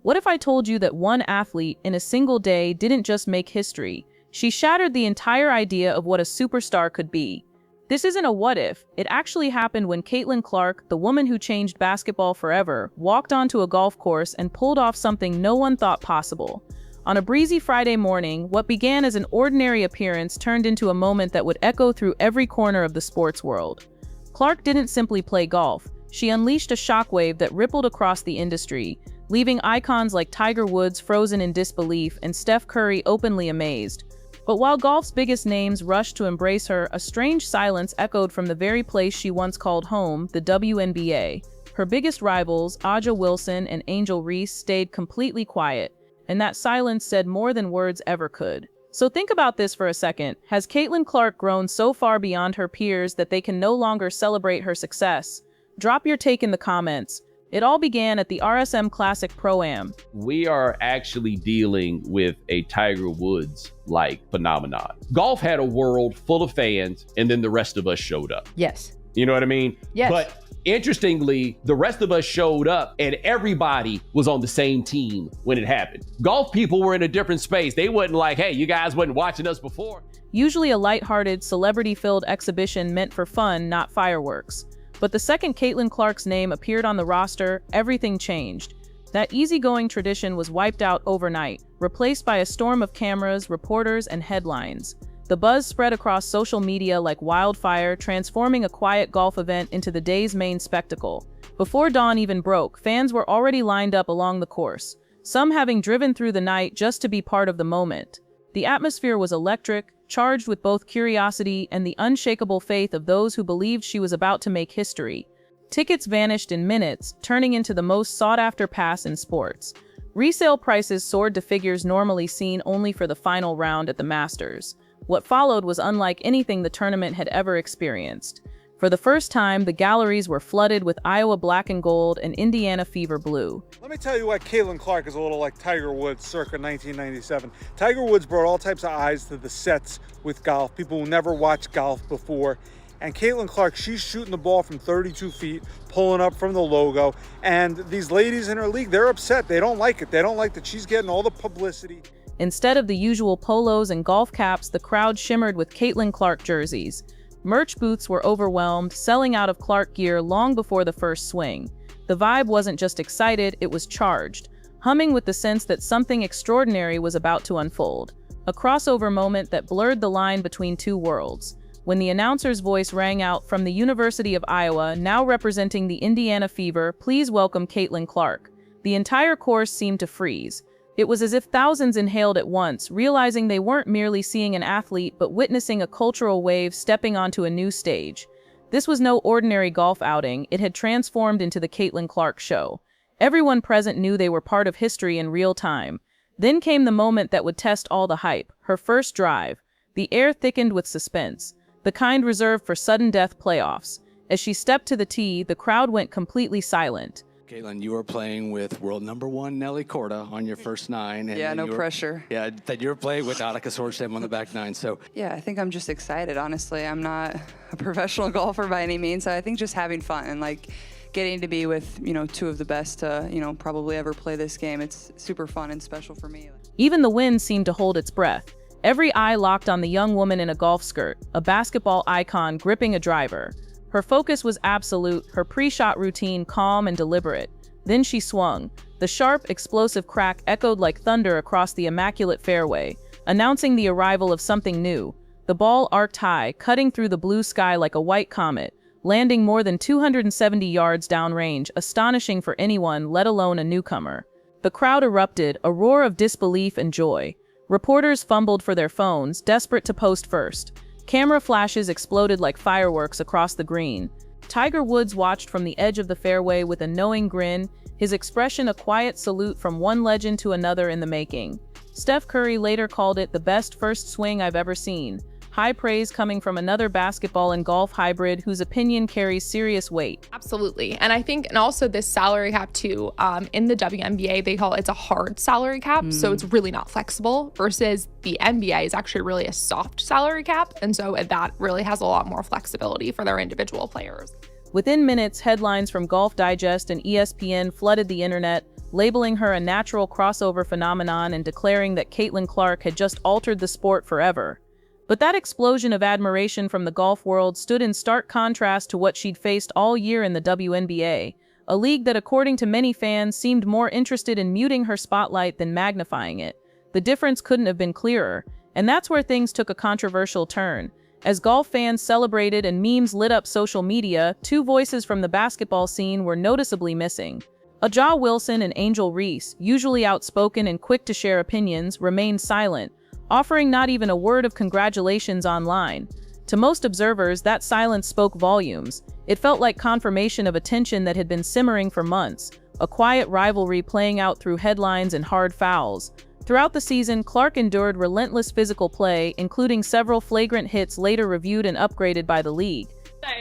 What if I told you that one athlete in a single day didn't just make history? She shattered the entire idea of what a superstar could be. This isn't a what if, it actually happened when Caitlin Clark, the woman who changed basketball forever, walked onto a golf course and pulled off something no one thought possible. On a breezy Friday morning, what began as an ordinary appearance turned into a moment that would echo through every corner of the sports world. Clark didn't simply play golf, she unleashed a shockwave that rippled across the industry, leaving icons like Tiger Woods frozen in disbelief and Steph Curry openly amazed. But while golf's biggest names rushed to embrace her, a strange silence echoed from the very place she once called home, the WNBA. Her biggest rivals, Aja Wilson and Angel Reese, stayed completely quiet, and that silence said more than words ever could. So think about this for a second. Has Caitlin Clark grown so far beyond her peers that they can no longer celebrate her success? Drop your take in the comments. It all began at the RSM Classic Pro-Am. We are actually dealing with a Tiger Woods-like phenomenon. Golf had a world full of fans, and then the rest of us showed up. Yes. You know what I mean? Yes. But interestingly, the rest of us showed up, and everybody was on the same team when it happened. Golf people were in a different space. They wasn't like, hey, you guys wasn't watching us before. Usually a lighthearted, celebrity-filled exhibition meant for fun, not fireworks. But the second Caitlin Clark's name appeared on the roster, everything changed. That easygoing tradition was wiped out overnight, replaced by a storm of cameras, reporters, and headlines. The buzz spread across social media like wildfire, transforming a quiet golf event into the day's main spectacle. Before dawn even broke, fans were already lined up along the course, some having driven through the night just to be part of the moment. The atmosphere was electric, charged with both curiosity and the unshakable faith of those who believed she was about to make history. Tickets vanished in minutes, turning into the most sought-after pass in sports. Resale prices soared to figures normally seen only for the final round at the Masters. What followed was unlike anything the tournament had ever experienced. For the first time, the galleries were flooded with Iowa black and gold and Indiana fever blue. Let me tell you why Caitlin Clark is a little like Tiger Woods circa 1997. Tiger Woods brought all types of eyes to the sets with golf, people who never watched golf before. And Caitlin Clark, she's shooting the ball from 32 feet, pulling up from the logo. And these ladies in her league, they're upset. They don't like it. They don't like that she's getting all the publicity. Instead of the usual polos and golf caps, the crowd shimmered with Caitlin Clark jerseys. Merch booths were overwhelmed, selling out of Clark gear long before the first swing. The vibe wasn't just excited, it was charged, humming with the sense that something extraordinary was about to unfold. A crossover moment that blurred the line between two worlds. When the announcer's voice rang out from the University of Iowa, now representing the Indiana Fever, please welcome Caitlin Clark. The entire course seemed to freeze. It was as if thousands inhaled at once, realizing they weren't merely seeing an athlete but witnessing a cultural wave stepping onto a new stage. This was no ordinary golf outing, it had transformed into the Caitlin Clark show. Everyone present knew they were part of history in real time. Then came the moment that would test all the hype, her first drive. The air thickened with suspense, the kind reserved for sudden death playoffs. As she stepped to the tee, the crowd went completely silent. Caitlin, you were playing with world #1 Nelly Korda on your first nine. And yeah, no pressure. Yeah, that you were playing with Annika Sorenstam on the back nine. So yeah, I think I'm just excited, honestly. I'm not a professional golfer by any means, so I think just having fun and like getting to be with, two of the best to, probably ever play this game. It's super fun and special for me. Even the wind seemed to hold its breath. Every eye locked on the young woman in a golf skirt, a basketball icon gripping a driver. Her focus was absolute, her pre-shot routine calm and deliberate. Then she swung. The sharp, explosive crack echoed like thunder across the immaculate fairway, announcing the arrival of something new. The ball arced high, cutting through the blue sky like a white comet, landing more than 270 yards downrange, astonishing for anyone, let alone a newcomer. The crowd erupted, a roar of disbelief and joy. Reporters fumbled for their phones, desperate to post first. Camera flashes exploded like fireworks across the green. Tiger Woods watched from the edge of the fairway with a knowing grin, his expression a quiet salute from one legend to another in the making. Steph Curry later called it the best first swing I've ever seen. High praise coming from another basketball and golf hybrid whose opinion carries serious weight. Absolutely. And I think, and also this salary cap too, in the WNBA, they call it's a hard salary cap. So it's really not flexible versus the NBA is actually really a soft salary cap. And so that really has a lot more flexibility for their individual players. Within minutes, headlines from Golf Digest and ESPN flooded the internet. labeling her a natural crossover phenomenon and declaring that Caitlin Clark had just altered the sport forever. But that explosion of admiration from the golf world stood in stark contrast to what she'd faced all year in the WNBA, a league that, according to many fans, seemed more interested in muting her spotlight than magnifying it. The difference couldn't have been clearer, and that's where things took a controversial turn. As golf fans celebrated and memes lit up social media, two voices from the basketball scene were noticeably missing. Aja Wilson and Angel Reese, usually outspoken and quick to share opinions, remained silent, offering not even a word of congratulations online. To most observers, that silence spoke volumes. It felt like confirmation of a tension that had been simmering for months, a quiet rivalry playing out through headlines and hard fouls. Throughout the season, Clark endured relentless physical play, including several flagrant hits later reviewed and upgraded by the league.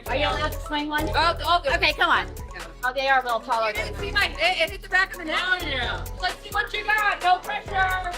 Are you allowed to swing one? Oh, okay, come on. Oh, they are a little taller. You didn't see my it hit the back of the neck. Oh, yeah. Let's see what you got. No pressure.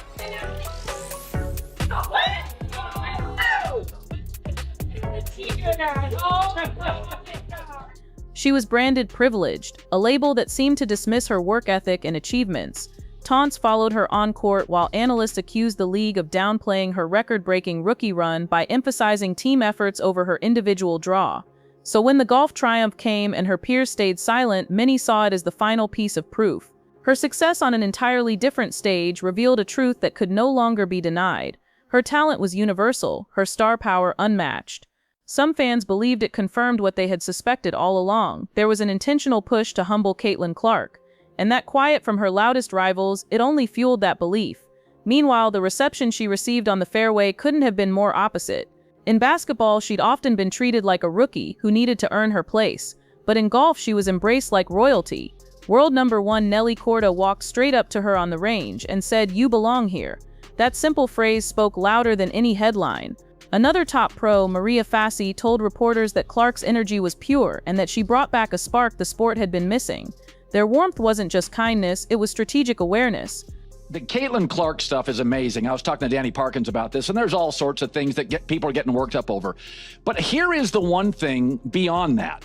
She was branded privileged, a label that seemed to dismiss her work ethic and achievements. Taunts followed her on court, while analysts accused the league of downplaying her record-breaking rookie run by emphasizing team efforts over her individual draw. So when the golf triumph came and her peers stayed silent, many saw it as the final piece of proof. Her success on an entirely different stage revealed a truth that could no longer be denied. Her talent was universal, her star power unmatched. Some fans believed it confirmed what they had suspected all along. There was an intentional push to humble Caitlin Clark. And that quiet from her loudest rivals, it only fueled that belief. Meanwhile, the reception she received on the fairway couldn't have been more opposite. In basketball, she'd often been treated like a rookie who needed to earn her place. But in golf, she was embraced like royalty. World number 1 Nelly Korda walked straight up to her on the range and said, "You belong here." That simple phrase spoke louder than any headline. Another top pro, Maria Fassi, told reporters that Clark's energy was pure and that she brought back a spark the sport had been missing. Their warmth wasn't just kindness, it was strategic awareness. The Caitlin Clark stuff is amazing. I was talking to Danny Parkins about this, and there's all sorts of things that people are getting worked up over. But here is the one thing beyond that.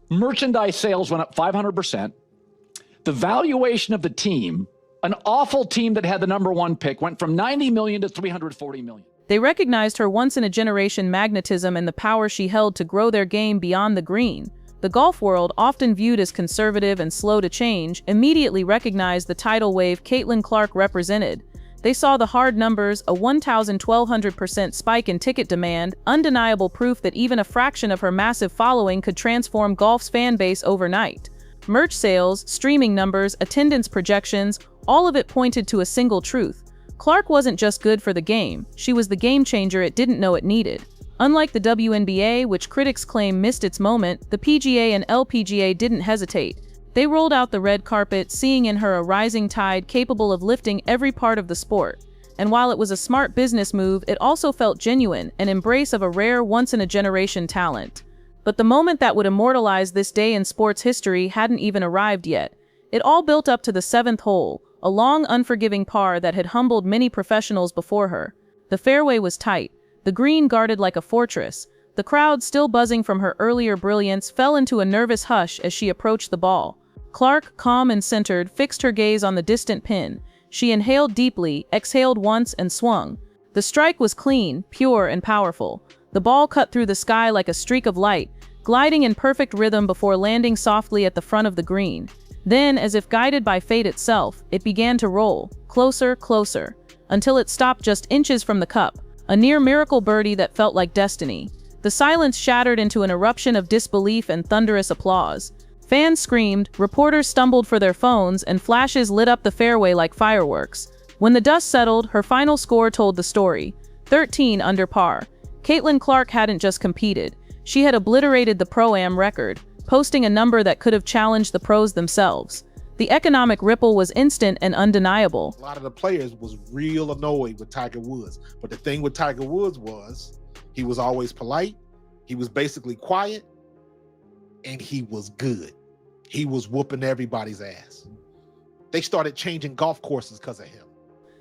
Merchandise sales went up 500%. The valuation of the team, an awful team that had the number 1 pick, went from 90 million to 340 million. They recognized her once-in-a-generation magnetism and the power she held to grow their game beyond the green. The golf world, often viewed as conservative and slow to change, immediately recognized the tidal wave Caitlin Clark represented. They saw the hard numbers, a 1,200% spike in ticket demand, undeniable proof that even a fraction of her massive following could transform golf's fan base overnight. Merch sales, streaming numbers, attendance projections, all of it pointed to a single truth. Clark wasn't just good for the game, she was the game changer it didn't know it needed. Unlike the WNBA, which critics claim missed its moment, the PGA and LPGA didn't hesitate. They rolled out the red carpet, seeing in her a rising tide capable of lifting every part of the sport. And while it was a smart business move, it also felt genuine, an embrace of a rare, once-in-a-generation talent. But the moment that would immortalize this day in sports history hadn't even arrived yet. It all built up to the 7th hole, a long, unforgiving par that had humbled many professionals before her. The fairway was tight, the green guarded like a fortress. The crowd, still buzzing from her earlier brilliance, fell into a nervous hush as she approached the ball. Clark, calm and centered, fixed her gaze on the distant pin. She inhaled deeply, exhaled once, and swung. The strike was clean, pure, and powerful. The ball cut through the sky like a streak of light, gliding in perfect rhythm before landing softly at the front of the green. Then, as if guided by fate itself, it began to roll, closer, closer, until it stopped just inches from the cup, a near-miracle birdie that felt like destiny. The silence shattered into an eruption of disbelief and thunderous applause. Fans screamed, reporters stumbled for their phones, and flashes lit up the fairway like fireworks. When the dust settled, her final score told the story. 13 under par. Caitlin Clark hadn't just competed. She had obliterated the Pro-Am record, posting a number that could have challenged the pros themselves. The economic ripple was instant and undeniable. A lot of the players was real annoyed with Tiger Woods. But the thing with Tiger Woods was he was always polite, he was basically quiet, and he was good. He was whooping everybody's ass. They started changing golf courses because of him.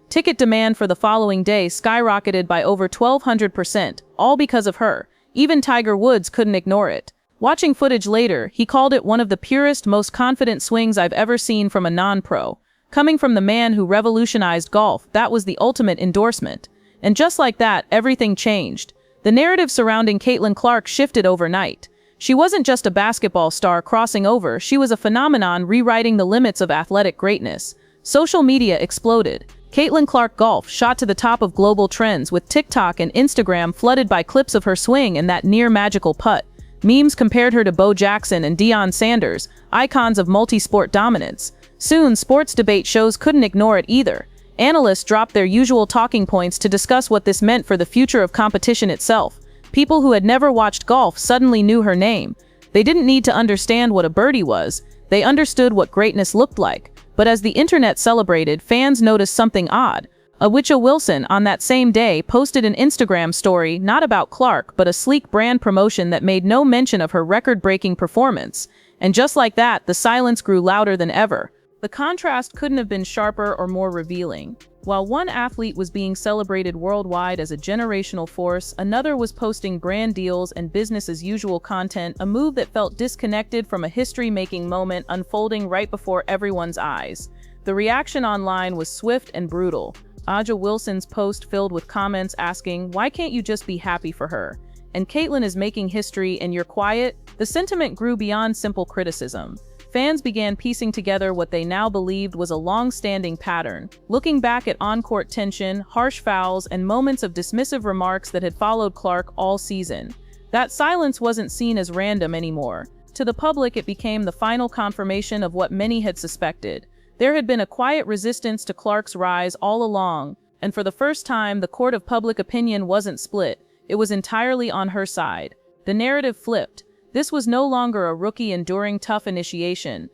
Ticket demand for the following day skyrocketed by over 1,200%, all because of her. Even Tiger Woods couldn't ignore it. Watching footage later, he called it one of the purest, most confident swings I've ever seen from a non-pro. Coming from the man who revolutionized golf, that was the ultimate endorsement. And just like that, everything changed. The narrative surrounding Caitlin Clark shifted overnight. She wasn't just a basketball star crossing over, she was a phenomenon rewriting the limits of athletic greatness. Social media exploded. Caitlin Clark golf shot to the top of global trends, with TikTok and Instagram flooded by clips of her swing and that near-magical putt. Memes compared her to Bo Jackson and Deion Sanders, icons of multi-sport dominance. Soon, sports debate shows couldn't ignore it either. Analysts dropped their usual talking points to discuss what this meant for the future of competition itself. People who had never watched golf suddenly knew her name. They didn't need to understand what a birdie was, they understood what greatness looked like. But as the internet celebrated, fans noticed something odd. Awicha Wilson, on that same day, posted an Instagram story not about Clark, but a sleek brand promotion that made no mention of her record-breaking performance. And just like that, the silence grew louder than ever. The contrast couldn't have been sharper or more revealing. While one athlete was being celebrated worldwide as a generational force, another was posting brand deals and business-as-usual content, a move that felt disconnected from a history-making moment unfolding right before everyone's eyes. The reaction online was swift and brutal. Aja Wilson's post filled with comments asking, "Why can't you just be happy for her? And Caitlin is making history and you're quiet?" The sentiment grew beyond simple criticism. Fans began piecing together what they now believed was a long-standing pattern, looking back at on-court tension, harsh fouls, and moments of dismissive remarks that had followed Clark all season. That silence wasn't seen as random anymore. To the public, it became the final confirmation of what many had suspected. There had been a quiet resistance to Clark's rise all along, and for the first time, the court of public opinion wasn't split. It was entirely on her side. The narrative flipped. This was no longer a rookie enduring tough initiation.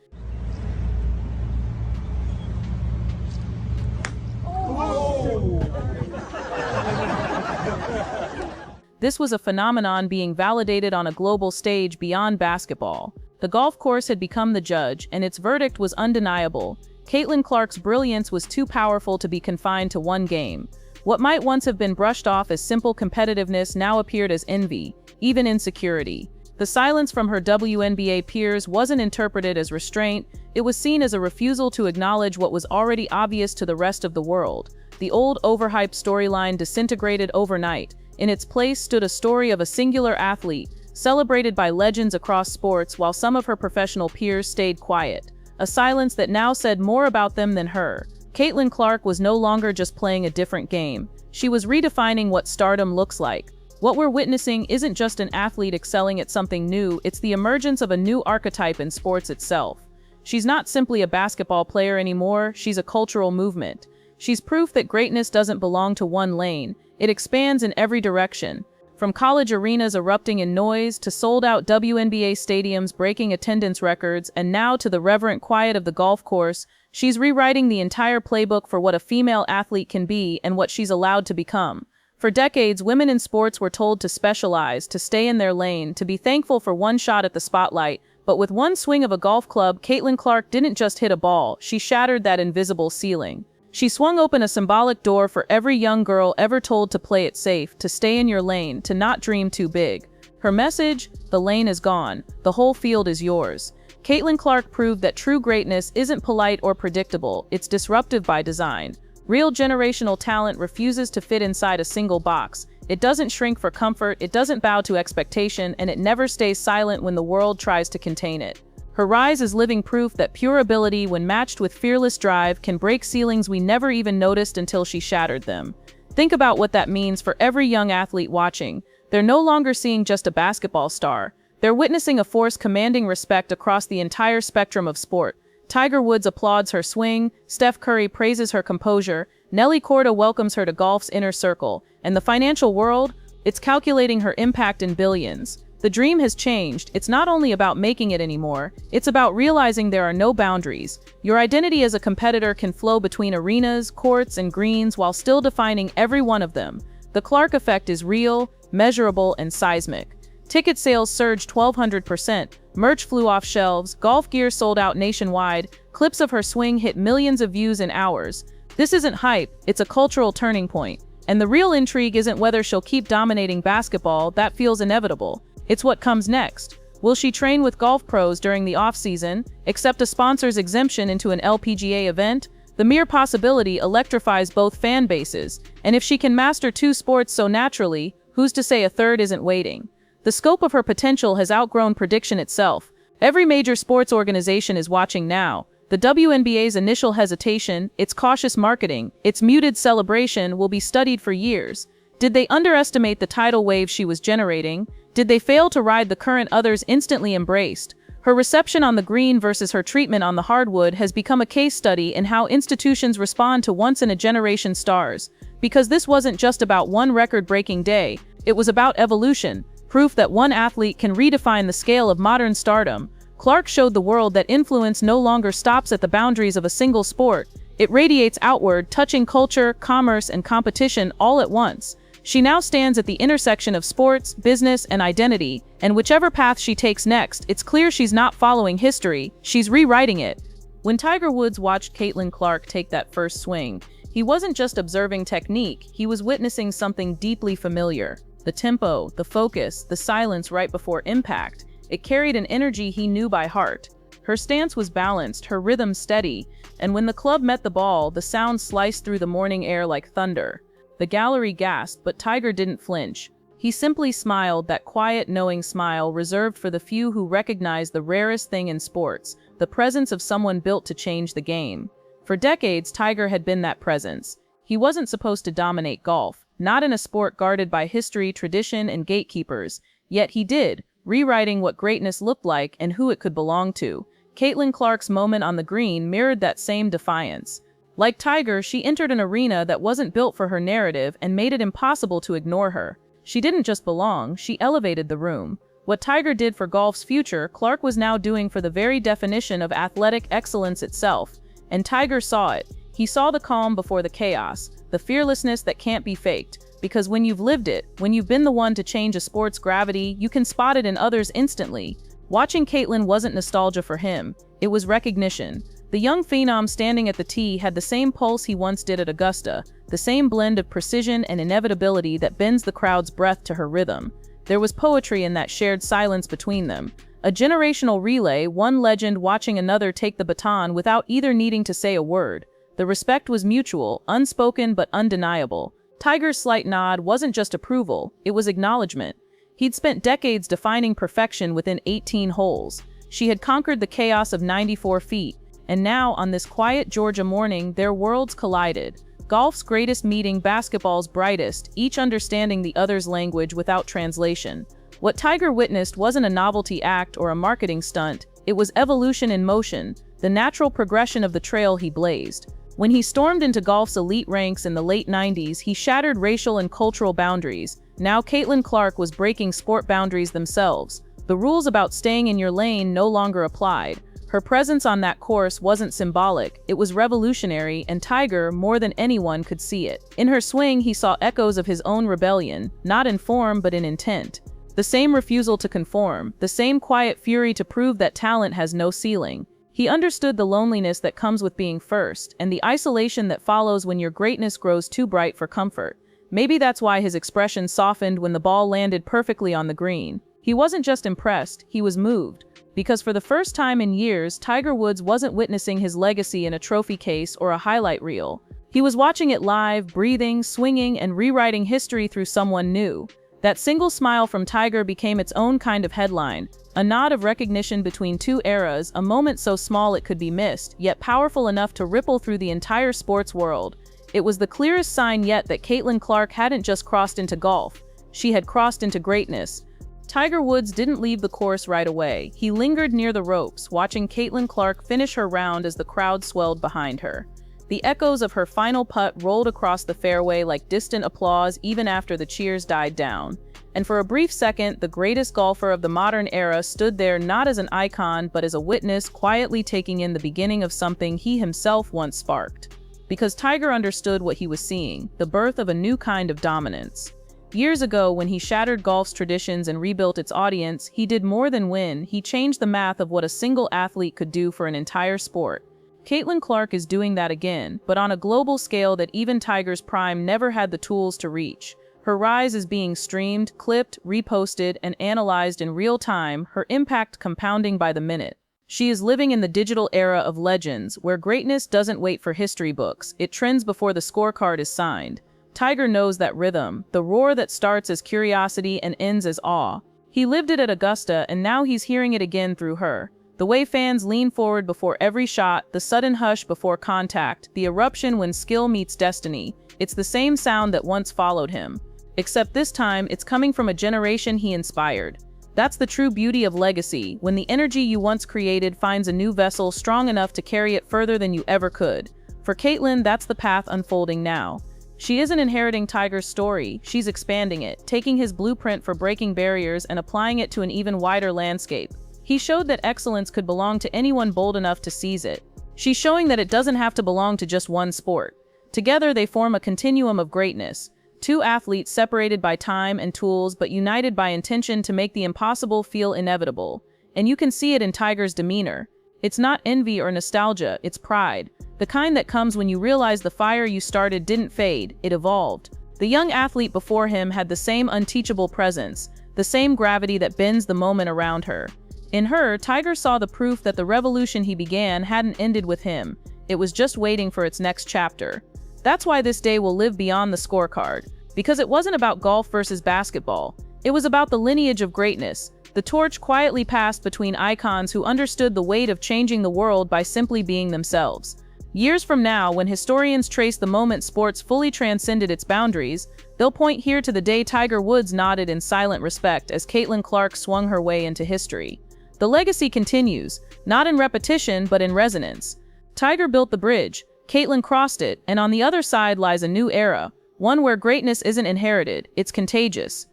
This was a phenomenon being validated on a global stage beyond basketball. The golf course had become the judge, and its verdict was undeniable. Caitlin Clark's brilliance was too powerful to be confined to one game. What might once have been brushed off as simple competitiveness now appeared as envy, even insecurity. The silence from her WNBA peers wasn't interpreted as restraint, it was seen as a refusal to acknowledge what was already obvious to the rest of the world. The old overhyped storyline disintegrated overnight. In its place stood a story of a singular athlete, celebrated by legends across sports while some of her professional peers stayed quiet. A silence that now said more about them than her. Caitlin Clark was no longer just playing a different game. She was redefining what stardom looks like. What we're witnessing isn't just an athlete excelling at something new, it's the emergence of a new archetype in sports itself. She's not simply a basketball player anymore, she's a cultural movement. She's proof that greatness doesn't belong to one lane, it expands in every direction. From college arenas erupting in noise, to sold-out WNBA stadiums breaking attendance records, and now to the reverent quiet of the golf course, she's rewriting the entire playbook for what a female athlete can be and what she's allowed to become. For decades, women in sports were told to specialize, to stay in their lane, to be thankful for one shot at the spotlight. But with one swing of a golf club, Caitlin Clark didn't just hit a ball, she shattered that invisible ceiling. She swung open a symbolic door for every young girl ever told to play it safe, to stay in your lane, to not dream too big. Her message? The lane is gone. The whole field is yours. Caitlin Clark proved that true greatness isn't polite or predictable, it's disruptive by design. Real generational talent refuses to fit inside a single box. It doesn't shrink for comfort, it doesn't bow to expectation, and it never stays silent when the world tries to contain it. Her rise is living proof that pure ability, when matched with fearless drive, can break ceilings we never even noticed until she shattered them. Think about what that means for every young athlete watching. They're no longer seeing just a basketball star. They're witnessing a force commanding respect across the entire spectrum of sport. Tiger Woods applauds her swing, Steph Curry praises her composure, Nelly Korda welcomes her to golf's inner circle, and the financial world? It's calculating her impact in billions. The dream has changed. It's not only about making it anymore, it's about realizing there are no boundaries. Your identity as a competitor can flow between arenas, courts, and greens while still defining every one of them. The Clark effect is real, measurable, and seismic. Ticket sales surged 1,200%, merch flew off shelves, golf gear sold out nationwide, clips of her swing hit millions of views in hours. This isn't hype, it's a cultural turning point. And the real intrigue isn't whether she'll keep dominating basketball, that feels inevitable. It's what comes next. Will she train with golf pros during the off-season, accept a sponsor's exemption into an LPGA event? The mere possibility electrifies both fan bases, and if she can master two sports so naturally, who's to say a third isn't waiting? The scope of her potential has outgrown prediction itself. Every major sports organization is watching now. The WNBA's initial hesitation, its cautious marketing, its muted celebration will be studied for years. Did they underestimate the tidal wave she was generating? Did they fail to ride the current others instantly embraced? Her reception on the green versus her treatment on the hardwood has become a case study in how institutions respond to once-in-a-generation stars. Because this wasn't just about one record-breaking day, it was about evolution, proof that one athlete can redefine the scale of modern stardom. Clark showed the world that influence no longer stops at the boundaries of a single sport. It radiates outward, touching culture, commerce, and competition all at once. She now stands at the intersection of sports, business, and identity, and whichever path she takes next, it's clear she's not following history, she's rewriting it. When Tiger Woods watched Caitlin Clark take that first swing, he wasn't just observing technique, he was witnessing something deeply familiar. The tempo, the focus, the silence right before impact. It carried an energy he knew by heart. Her stance was balanced, her rhythm steady, and when the club met the ball, the sound sliced through the morning air like thunder. The gallery gasped, but Tiger didn't flinch. He simply smiled, that quiet, knowing smile reserved for the few who recognize the rarest thing in sports, the presence of someone built to change the game. For decades, Tiger had been that presence. He wasn't supposed to dominate golf, not in a sport guarded by history, tradition, and gatekeepers. Yet he did, rewriting what greatness looked like and who it could belong to. Caitlin Clark's moment on the green mirrored that same defiance. Like Tiger, she entered an arena that wasn't built for her narrative and made it impossible to ignore her. She didn't just belong, she elevated the room. What Tiger did for golf's future, Clark was now doing for the very definition of athletic excellence itself. And Tiger saw it. He saw the calm before the chaos, the fearlessness that can't be faked. Because when you've lived it, when you've been the one to change a sport's gravity, you can spot it in others instantly. Watching Caitlin wasn't nostalgia for him, it was recognition. The young phenom standing at the tee had the same pulse he once did at Augusta, the same blend of precision and inevitability that bends the crowd's breath to her rhythm. There was poetry in that shared silence between them. A generational relay, one legend watching another take the baton without either needing to say a word. The respect was mutual, unspoken but undeniable. Tiger's slight nod wasn't just approval, it was acknowledgement. He'd spent decades defining perfection within 18 holes. She had conquered the chaos of 94 feet. And now, on this quiet Georgia morning, their worlds collided. Golf's greatest meeting, basketball's brightest, each understanding the other's language without translation. What Tiger witnessed wasn't a novelty act or a marketing stunt, it was evolution in motion, the natural progression of the trail he blazed. When he stormed into golf's elite ranks in the late 90s, he shattered racial and cultural boundaries. Now Caitlin Clark was breaking sport boundaries themselves. The rules about staying in your lane no longer applied. Her presence on that course wasn't symbolic, it was revolutionary, and Tiger, more than anyone, could see it. In her swing, he saw echoes of his own rebellion, not in form but in intent. The same refusal to conform, the same quiet fury to prove that talent has no ceiling. He understood the loneliness that comes with being first, and the isolation that follows when your greatness grows too bright for comfort. Maybe that's why his expression softened when the ball landed perfectly on the green. He wasn't just impressed, he was moved. Because for the first time in years, Tiger Woods wasn't witnessing his legacy in a trophy case or a highlight reel. He was watching it live, breathing, swinging, and rewriting history through someone new. That single smile from Tiger became its own kind of headline, a nod of recognition between two eras, a moment so small it could be missed, yet powerful enough to ripple through the entire sports world. It was the clearest sign yet that Caitlin Clark hadn't just crossed into golf. She had crossed into greatness. Tiger Woods didn't leave the course right away. He lingered near the ropes, watching Caitlin Clark finish her round as the crowd swelled behind her. The echoes of her final putt rolled across the fairway like distant applause even after the cheers died down. And for a brief second, the greatest golfer of the modern era stood there not as an icon but as a witness, quietly taking in the beginning of something he himself once sparked. Because Tiger understood what he was seeing, the birth of a new kind of dominance. Years ago, when he shattered golf's traditions and rebuilt its audience, he did more than win, he changed the math of what a single athlete could do for an entire sport. Caitlin Clark is doing that again, but on a global scale that even Tiger's prime never had the tools to reach. Her rise is being streamed, clipped, reposted, and analyzed in real time, her impact compounding by the minute. She is living in the digital era of legends, where greatness doesn't wait for history books, it trends before the scorecard is signed. Tiger knows that rhythm, the roar that starts as curiosity and ends as awe. He lived it at Augusta, and now he's hearing it again through her. The way fans lean forward before every shot, the sudden hush before contact, the eruption when skill meets destiny. It's the same sound that once followed him. Except this time, it's coming from a generation he inspired. That's the true beauty of legacy, when the energy you once created finds a new vessel strong enough to carry it further than you ever could. For Caitlin, that's the path unfolding now. She isn't inheriting Tiger's story, she's expanding it, taking his blueprint for breaking barriers and applying it to an even wider landscape. He showed that excellence could belong to anyone bold enough to seize it. She's showing that it doesn't have to belong to just one sport. Together, they form a continuum of greatness. Two athletes separated by time and tools, but united by intention to make the impossible feel inevitable. And you can see it in Tiger's demeanor. It's not envy or nostalgia, it's pride. The kind that comes when you realize the fire you started didn't fade, it evolved. The young athlete before him had the same unteachable presence, the same gravity that bends the moment around her. In her, Tiger saw the proof that the revolution he began hadn't ended with him. It was just waiting for its next chapter. That's why this day will live beyond the scorecard. Because it wasn't about golf versus basketball. It was about the lineage of greatness. The torch quietly passed between icons who understood the weight of changing the world by simply being themselves. Years from now, when historians trace the moment sports fully transcended its boundaries, they'll point here to the day Tiger Woods nodded in silent respect as Caitlin Clark swung her way into history. The legacy continues, not in repetition but in resonance. Tiger built the bridge, Caitlin crossed it, and on the other side lies a new era, one where greatness isn't inherited, it's contagious.